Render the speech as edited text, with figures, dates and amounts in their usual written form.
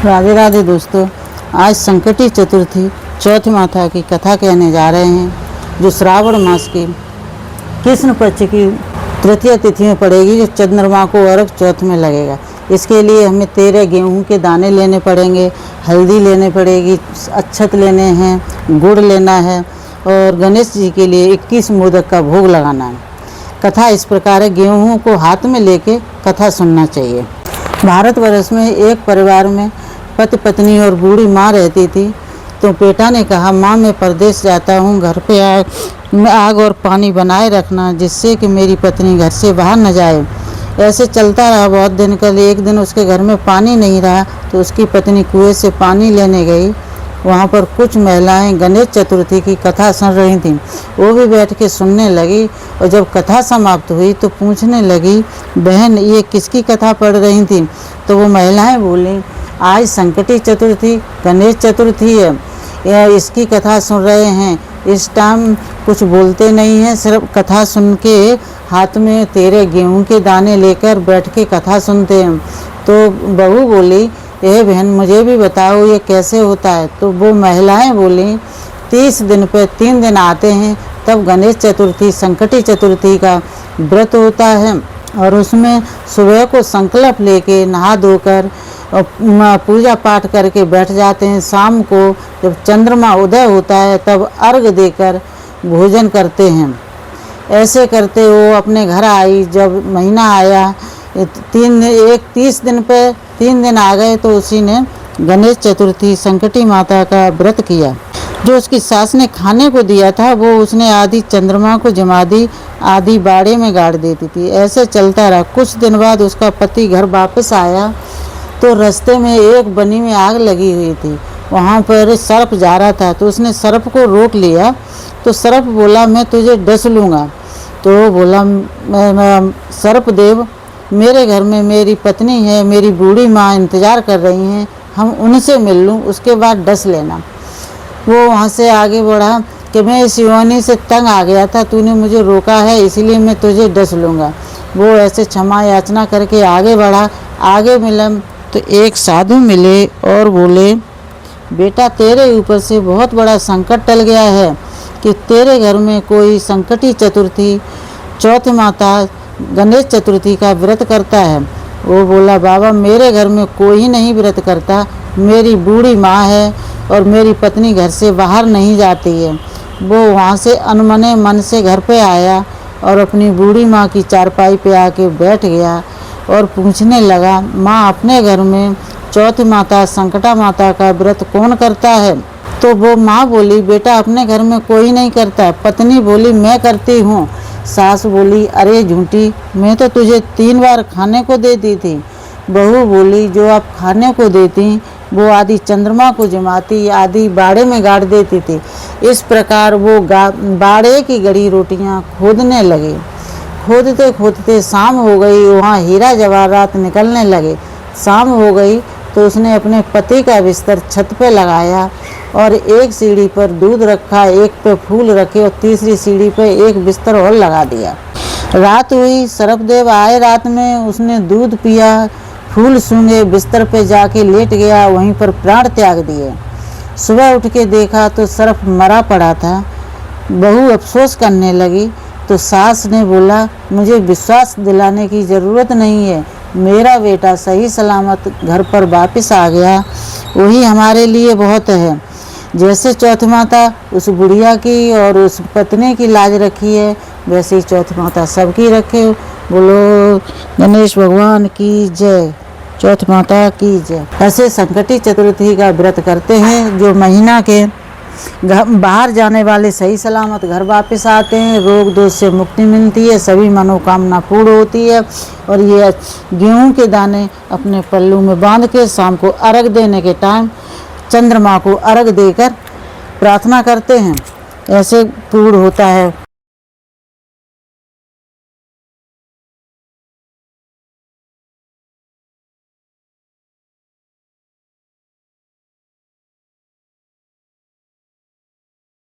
राधे राधे दोस्तों, आज संकटी चतुर्थी चौथ माता की कथा कहने जा रहे हैं, जो श्रावण मास की कृष्ण पक्ष की तृतीय तिथि में पड़ेगी, जो चंद्रमा को अर्घ चौथ में लगेगा। इसके लिए हमें 13 गेहूं के दाने लेने पड़ेंगे, हल्दी लेने पड़ेगी, अक्षत लेने हैं, गुड़ लेना है और गणेश जी के लिए 21 मोदक का भोग लगाना है। कथा इस प्रकार है, गेहूं को हाथ में लेके कथा सुनना चाहिए। भारतवर्ष में एक परिवार में पति पत्नी और बूढ़ी माँ रहती थी। तो बेटा ने कहा, माँ मैं परदेश जाता हूँ, घर पे आग और पानी बनाए रखना, जिससे कि मेरी पत्नी घर से बाहर न जाए। ऐसे चलता रहा बहुत दिन। कल एक दिन उसके घर में पानी नहीं रहा, तो उसकी पत्नी कुएं से पानी लेने गई। वहाँ पर कुछ महिलाएं गणेश चतुर्थी की कथा सुन रही थीं। वो भी बैठ के सुनने लगी और जब कथा समाप्त हुई तो पूछने लगी, बहन ये किसकी कथा पढ़ रही थी? तो वो महिलाएं बोली, आज संकटी चतुर्थी गणेश चतुर्थी है, इसकी कथा सुन रहे हैं। इस टाइम कुछ बोलते नहीं हैं, सिर्फ कथा सुन के हाथ में 13 गेहूं के दाने लेकर बैठ के कथा सुनते हैं। तो बहू बोली, ए बहन मुझे भी बताओ ये कैसे होता है? तो वो महिलाएं बोली, 30 दिन पे 3 दिन आते हैं, तब गणेश चतुर्थी संकटी चतुर्थी का व्रत होता है और उसमें सुबह को संकल्प लेके नहा धोकर पूजा पाठ करके बैठ जाते हैं। शाम को जब चंद्रमा उदय होता है तब अर्घ देकर भोजन करते हैं। ऐसे करते वो अपने घर आई। जब महीना आया 30 दिन पे 3 दिन आ गए तो उसी ने गणेश चतुर्थी संकटी माता का व्रत किया। जो उसकी सास ने खाने को दिया था वो उसने आधी चंद्रमा को जमा दी, आधी बाड़े में गाड़ देती थी। ऐसे चलता रहा। कुछ दिन बाद उसका पति घर वापस आया तो रास्ते में एक बनी में आग लगी हुई थी। वहाँ पर सर्प जा रहा था तो उसने सर्प को रोक लिया। तो सर्प बोला, मैं तुझे डस लूँगा। तो बोला, मैं सर्प देव, मेरे घर में मेरी पत्नी है, मेरी बूढ़ी माँ इंतज़ार कर रही हैं, हम उनसे मिल लूँ, उसके बाद डस लेना। वो वहाँ से आगे बढ़ा कि मैं इस युवानी से तंग आ गया था, तूने मुझे रोका है इसलिए मैं तुझे डस लूँगा। वो ऐसे क्षमा याचना करके आगे बढ़ा। आगे मिला तो एक साधु मिले और बोले, बेटा तेरे ऊपर से बहुत बड़ा संकट टल गया है कि तेरे घर में कोई संकटी चतुर्थी चौथ माता गणेश चतुर्थी का व्रत करता है। वो बोला, बाबा मेरे घर में कोई नहीं व्रत करता, मेरी बूढ़ी माँ है और मेरी पत्नी घर से बाहर नहीं जाती है। वो वहाँ से अनमने मन से घर पे आया और अपनी बूढ़ी माँ की चारपाई पे आके बैठ गया और पूछने लगा, माँ अपने घर में चौथ माता संकटा माता का व्रत कौन करता है? तो वो माँ बोली, बेटा अपने घर में कोई नहीं करता। पत्नी बोली, मैं करती हूँ। सास बोली, अरे झूठी, मैं तो तुझे 3 बार खाने को देती थी। बहू बोली, जो आप खाने को देती वो आधी चंद्रमा को जमाती, आधी बाड़े में गाड़ देती थी। इस प्रकार वो बाड़े की गड़ी रोटियां खोदने लगे। खोदते खोदते शाम हो गई। वहाँ हीरा जवाहरात निकलने लगे। शाम हो गई तो उसने अपने पति का बिस्तर छत पे लगाया और एक सीढ़ी पर दूध रखा, एक पे फूल रखे और तीसरी सीढ़ी पे एक बिस्तर और लगा दिया। रात हुई, सर्पदेव आए। रात में उसने दूध पिया, फूल सूंघे, बिस्तर पे जाके लेट गया, वहीं पर प्राण त्याग दिए। सुबह उठ के देखा तो सर्प मरा पड़ा था। बहू अफसोस करने लगी तो सास ने बोला, मुझे विश्वास दिलाने की ज़रूरत नहीं है, मेरा बेटा सही सलामत घर पर वापस आ गया, वही हमारे लिए बहुत है। जैसे चौथ माता उस बुढ़िया की और उस पत्नी की लाज रखी है, वैसे ही चौथ माता सबकी रखे। बोलो गणेश भगवान की जय, चौथ माता की जय। ऐसे संकटी चतुर्थी का व्रत करते हैं। जो महीना के बाहर जाने वाले सही सलामत घर वापस आते हैं, रोग दोष से मुक्ति मिलती है, सभी मनोकामना पूर्ण होती है। और ये गेहूं के दाने अपने पल्लू में बांध के शाम को अर्घ देने के टाइम चंद्रमा को अर्घ देकर प्रार्थना करते हैं। ऐसे पूर्ण होता है।